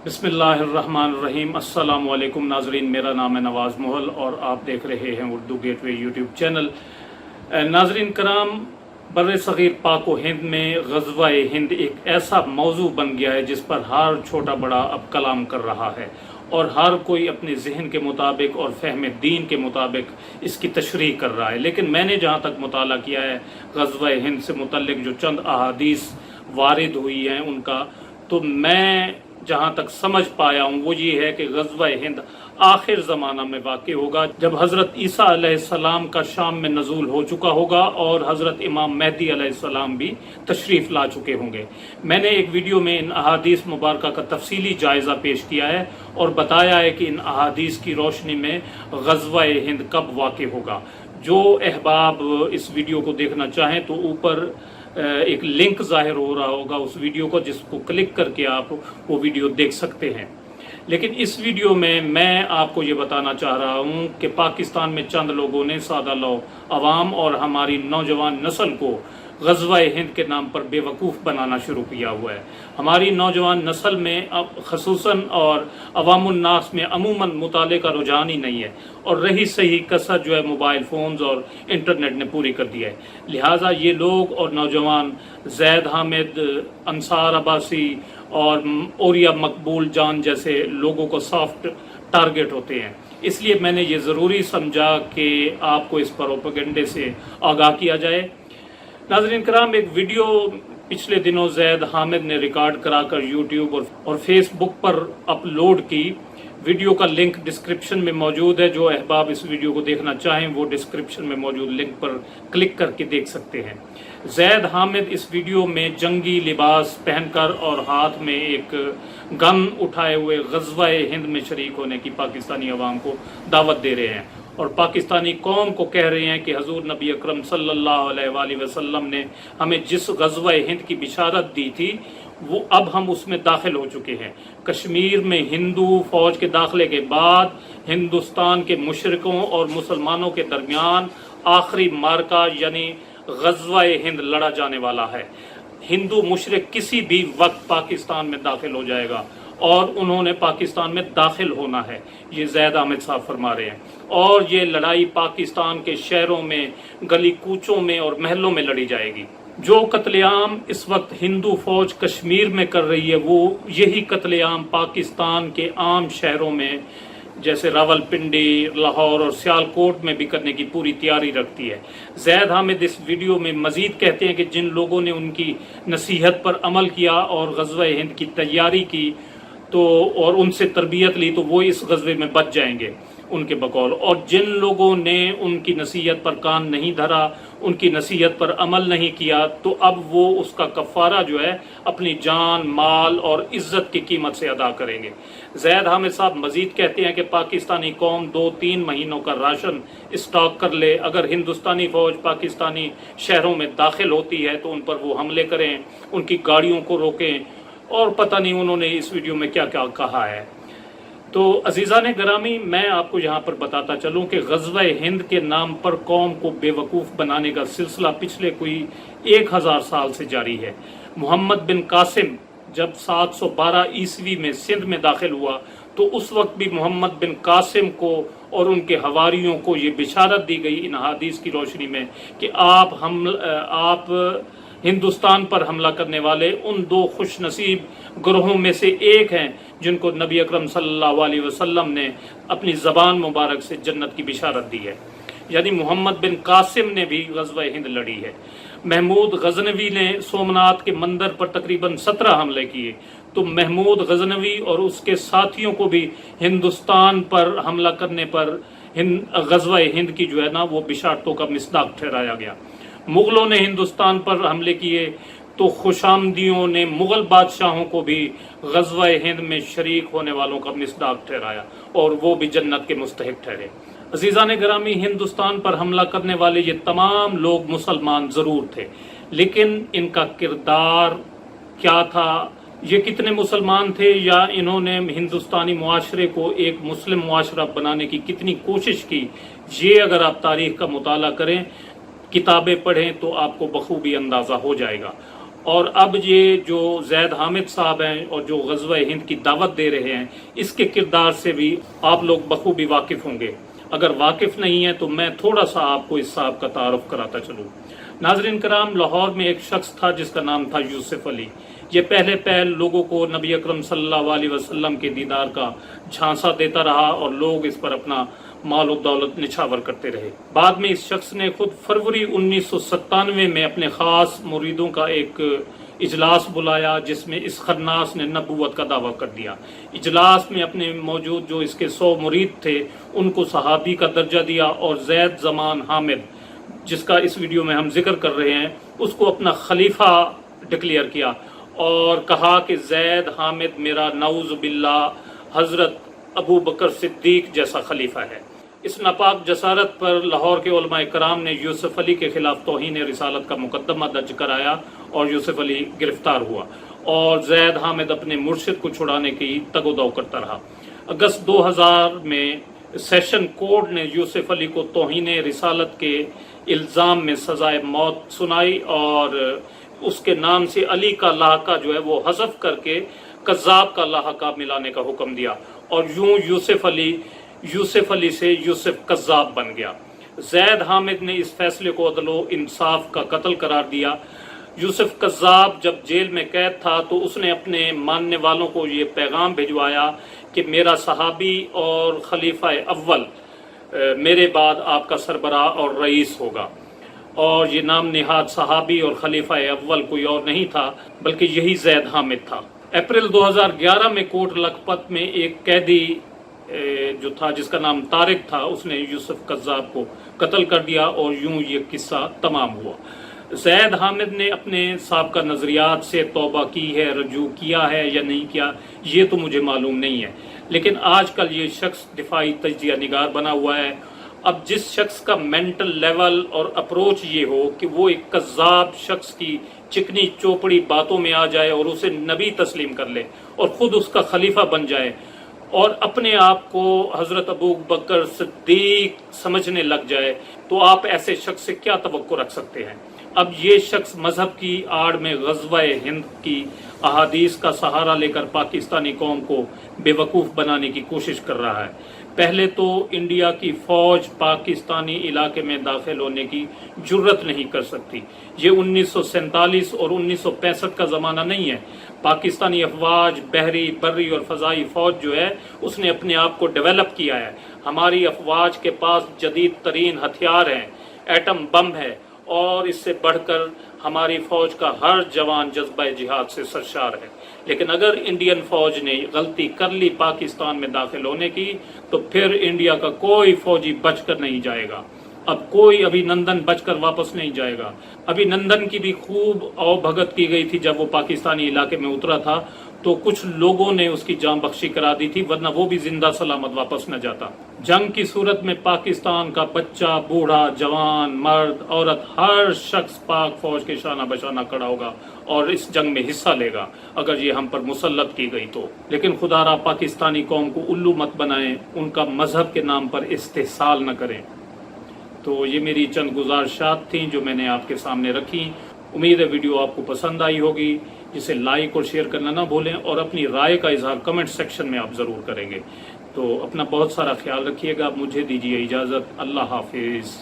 बिस्मिल्लाहिर्रहमानिर्रहीम। अस्सलाम वालेकुम नाजरीन, मेरा नाम है नवाज़ मोहल और आप देख रहे हैं उर्दू गेटवे यूट्यूब चैनल। नाजरीन कराम, बर सग़ीर पाक व हिंद में ग़ज़वा हिंद एक ऐसा मौजू बन गया है जिस पर हर छोटा बड़ा अब कलाम कर रहा है और हर कोई अपने जहन के मुताबिक और फ़हम दीन के मुताबिक इसकी तशरीह कर रहा है। लेकिन मैंने जहाँ तक मुताला किया है ग़ज़वा हिंद से मुतल्लिक़ जो चंद अहादीस वारिद हुई हैं उनका, तो मैं जहाँ तक समझ पाया हूँ वो ये है कि ग़ज़वा हिंद आखिर ज़माना में वाक़ होगा जब हज़रत ईसा अलैहिस्सलाम का शाम में नज़ूल हो चुका होगा और हज़रत इमाम मेहदी अलैहिस्सलाम भी तशरीफ़ ला चुके होंगे। मैंने एक वीडियो में इन अहादीस मुबारका का तफसीली जायज़ा पेश किया है और बताया है कि इन अहादीस की रोशनी में ग़ज़वा हिंद कब वाक़ होगा। जो अहबाब इस वीडियो को देखना चाहें तो ऊपर एक लिंक जाहिर हो रहा होगा उस वीडियो को, जिसको क्लिक करके आप वो वीडियो देख सकते हैं। लेकिन इस वीडियो में मैं आपको ये बताना चाह रहा हूँ कि पाकिस्तान में चंद लोगों ने सादा लो अवाम और हमारी नौजवान नस्ल को ग़ज़वा हिंद के नाम पर बेवकूफ़ बनाना शुरू किया हुआ है। हमारी नौजवान नस्ल में अब खसूसन और अवामुन्नास में अमूमन मुताले का रुझान ही नहीं है और रही सही कसर जो है मोबाइल फ़ोन्स और इंटरनेट ने पूरी कर दिया है। लिहाजा ये लोग और नौजवान ज़ैद हामिद, अंसार अब्बासी और ओरिया मकबूल जान जैसे लोगों को सॉफ्ट टारगेट होते हैं। इसलिए मैंने ये ज़रूरी समझा कि आपको इस प्रोपेगेंडे से आगाह किया जाए। नाज़रीन कराम, एक वीडियो पिछले दिनों ज़ैद हामिद ने रिकॉर्ड कराकर यूट्यूब और फेसबुक पर अपलोड की। वीडियो का लिंक डिस्क्रिप्शन में मौजूद है। जो अहबाब इस वीडियो को देखना चाहें वो डिस्क्रिप्शन में मौजूद लिंक पर क्लिक करके देख सकते हैं। ज़ैद हामिद इस वीडियो में जंगी लिबास पहनकर और हाथ में एक गन उठाए हुए ग़ज़वा हिंद में शरीक होने की पाकिस्तानी अवाम को दावत दे रहे हैं और पाकिस्तानी कौम को कह रहे हैं कि हजूर नबी अकरम सल्लल्लाहु अलैहि वसल्लम ने हमें जिस ग़ज़वा हिंद की बिशारत दी थी वो अब हम उसमें दाखिल हो चुके हैं। कश्मीर में हिंदू फौज के दाखिले के बाद हिंदुस्तान के मुशरिकों और मुसलमानों के दरमियान आखिरी मार्का यानी ग़ज़वा हिंद लड़ा जाने वाला है। हिंदू मुशरिक किसी भी वक्त पाकिस्तान में दाखिल हो जाएगा और उन्होंने पाकिस्तान में दाखिल होना है, ये ज़ैद हामिद साहब फरमा रहे हैं। और ये लड़ाई पाकिस्तान के शहरों में, गली कूचों में और महलों में लड़ी जाएगी। जो कत्लेआम इस वक्त हिंदू फौज कश्मीर में कर रही है वो यही कत्लेआम पाकिस्तान के आम शहरों में जैसे रावलपिंडी, लाहौर और सियालकोट में भी करने की पूरी तैयारी रखती है। ज़ैद हामिद इस वीडियो में मज़ीद कहते हैं कि जिन लोगों ने उनकी नसीहत पर अमल किया और ग़ज़वा हिंद की तैयारी की तो और उनसे तरबियत ली तो वो इस ग़ज़वे में बच जाएंगे उनके बकौल, और जिन लोगों ने उनकी नसीहत पर कान नहीं धरा, उनकी नसीहत पर अमल नहीं किया, तो अब वो उसका कफ़ारा जो है अपनी जान, माल और इज़्ज़त की कीमत से अदा करेंगे। ज़ैद हामिद साहब मज़ीद कहते हैं कि पाकिस्तानी कौम 2-3 महीनों का राशन स्टॉक कर ले। अगर हिंदुस्तानी फ़ौज पाकिस्तानी शहरों में दाखिल होती है तो उन पर वो हमले करें, उनकी गाड़ियों को रोकें और पता नहीं उन्होंने इस वीडियो में क्या क्या कहा है। तो अजीज़ान गिरामी, मैं आपको यहाँ पर बताता चलूँ कि ग़ज़वा हिंद के नाम पर कौम को बेवकूफ़ बनाने का सिलसिला पिछले कोई 1000 साल से जारी है। मोहम्मद बिन कासिम जब 712 ईस्वी में सिंध में दाखिल हुआ तो उस वक्त भी मोहम्मद बिन कासिम को और उनके हवारियों को ये बिशारत दी गई इन हदीस की रोशनी में कि आप हिंदुस्तान पर हमला करने वाले उन 2 खुश नसीब ग्रोहों में से एक हैं जिनको नबी अकरम सल्लल्लाहु अलैहि वसल्लम ने अपनी ज़बान मुबारक से जन्नत की बिशारत दी है। यानी मोहम्मद बिन कासिम ने भी ग़ज़वा हिंद लड़ी है। महमूद गजनवी ने सोमनाथ के मंदिर पर तकरीबन 17 हमले किए, तो महमूद गजनवी और उसके साथियों को भी हिंदुस्तान पर हमला करने पर ग़ज़वा हिंद की जो है ना वो बिशारतों का मिस्दाक ठहराया गया। मुग़लों ने हिंदुस्तान पर हमले किए तो खुशामदियों ने मुग़ल बादशाहों को भी ग़ज़वा हिंद में शरीक होने वालों का मिस्दाक ठहराया और वो भी जन्नत के मुस्तहिक ठहरे। अज़ीज़ान गिरामी, हिंदुस्तान पर हमला करने वाले ये तमाम लोग मुसलमान ज़रूर थे, लेकिन इनका किरदार क्या था, ये कितने मुसलमान थे, या इन्होंने हिंदुस्तानी मुआशरे को एक मुस्लिम मुआशरा बनाने की कितनी कोशिश की, ये अगर आप तारीख़ का मुताला करें, किताबें पढ़ें तो आपको बखूबी अंदाज़ा हो जाएगा। اور اب یہ جو زید حامد صاحب ہیں اور جو غزوہ ہند کی دعوت دے رہے ہیں، اس کے کردار سے بھی آپ لوگ بخوبی واقف ہوں گے۔ اگر واقف نہیں ہیں تو میں تھوڑا سا آپ کو اس صاحب کا تعارف کراتا چلوں۔ ناظرین کرام، لاہور میں ایک شخص تھا جس کا نام تھا یوسف علی۔ یہ پہلے پہل لوگوں کو نبی اکرم صلی اللہ علیہ وسلم کے دیدار کا جھانسا دیتا رہا اور لوگ اس پر اپنا مال و دولت نچھاور کرتے رہے۔ بعد میں اس شخص نے خود فروری 1997 میں اپنے خاص مریدوں کا ایک اجلاس بلایا جس میں اس خناس نے نبوت کا دعویٰ کر دیا۔ اجلاس میں اپنے موجود جو اس کے 100 مرید تھے ان کو صحابی کا درجہ دیا اور زید زمان حامد، جس کا اس ویڈیو میں ہم ذکر کر رہے ہیں، اس کو اپنا خلیفہ ڈکلیئر کیا اور کہا کہ زید حامد میرا نعوذ باللہ حضرت ابو بکر صدیق جیسا خلیفہ ہے۔ اس ناپاک جسارت پر لاہور کے علماء کرام نے یوسف علی کے خلاف توہین رسالت کا مقدمہ درج کرایا اور یوسف علی گرفتار ہوا اور زید حامد اپنے مرشد کو چھڑانے کی تگ و دو کرتا رہا۔ اگست 2000 میں سیشن کورٹ نے یوسف علی کو توہین رسالت کے الزام میں سزائے موت سنائی اور اس کے نام سے علی کا لاحقہ جو ہے وہ حذف کر کے کذاب کا لاحقہ ملانے کا حکم دیا اور یوں یوسف علی سے یوسف کذاب بن گیا۔ زید حامد نے اس فیصلے کو عدل و انصاف کا قتل قرار دیا۔ یوسف کذاب جب جیل میں قید تھا تو اس نے اپنے ماننے والوں کو یہ پیغام بھجوایا کہ میرا صحابی اور خلیفہ اول میرے بعد آپ کا سربراہ اور رئیس ہوگا، اور یہ نام نہاد صحابی اور خلیفہ اول کوئی اور نہیں تھا بلکہ یہی زید حامد تھا۔ اپریل 2011 میں کوٹ لکھپت میں ایک قیدی جو تھا جس کا نام طارق تھا، اس نے یوسف کذاب کو قتل کر دیا اور یوں یہ قصہ تمام ہوا۔ زید حامد نے اپنے سابقہ نظریات سے توبہ کی ہے، رجوع کیا ہے یا نہیں کیا، یہ تو مجھے معلوم نہیں ہے، لیکن آج کل یہ شخص دفاعی تجزیہ نگار بنا ہوا ہے۔ اب جس شخص کا مینٹل لیول اور اپروچ یہ ہو کہ وہ ایک کذاب شخص کی چکنی چوپڑی باتوں میں آ جائے اور اسے نبی تسلیم کر لے اور خود اس کا خلیفہ بن جائے اور اپنے آپ کو حضرت ابو بکر صدیق سمجھنے لگ جائے، تو آپ ایسے شخص سے کیا توقع رکھ سکتے ہیں؟ اب یہ شخص مذہب کی آڑ میں غزوہ ہند کی احادیث کا سہارا لے کر پاکستانی قوم کو بے وقوف بنانے کی کوشش کر رہا ہے۔ پہلے تو انڈیا کی فوج پاکستانی علاقے میں داخل ہونے کی جرت نہیں کر سکتی۔ یہ 1947 اور 1965 کا زمانہ نہیں ہے۔ پاکستانی افواج بحری، بری اور فضائی فوج جو ہے اس نے اپنے آپ کو ڈیولپ کیا ہے۔ ہماری افواج کے پاس جدید ترین ہتھیار ہیں، ایٹم بم ہے، اور اس سے بڑھ کر ہماری فوج کا ہر جوان جذبہ جہاد سے سرشار ہے۔ لیکن اگر انڈین فوج نے غلطی کر لی پاکستان میں داخل ہونے کی تو پھر انڈیا کا کوئی فوجی بچ کر نہیں جائے گا۔ اب کوئی ابھی نندن بچ کر واپس نہیں جائے گا۔ ابھی نندن کی بھی خوب او بھگت کی گئی تھی جب وہ پاکستانی علاقے میں اترا تھا تو کچھ لوگوں نے اس کی جان بخشی کرا دی تھی، ورنہ وہ بھی زندہ سلامت واپس نہ جاتا۔ جنگ کی صورت میں پاکستان کا بچہ، بوڑھا، جوان، مرد، عورت، ہر شخص پاک فوج کے شانہ بشانہ کھڑا ہوگا اور اس جنگ میں حصہ لے گا اگر یہ ہم پر مسلط کی گئی تو۔ لیکن خدا را پاکستانی قوم کو الو مت بنائیں، ان کا مذہب کے نام پر استحصال نہ کریں۔ تو یہ میری چند گزارشات تھیں جو میں نے آپ کے سامنے رکھی۔ امید ہے ویڈیو آپ کو پسند آئی ہوگی، جسے لائک اور شیئر کرنا نہ بھولیں اور اپنی رائے کا اظہار کمنٹ سیکشن میں آپ ضرور کریں گے۔ تو اپنا بہت سارا خیال رکھیے گا۔ مجھے دیجیے اجازت۔ اللہ حافظ۔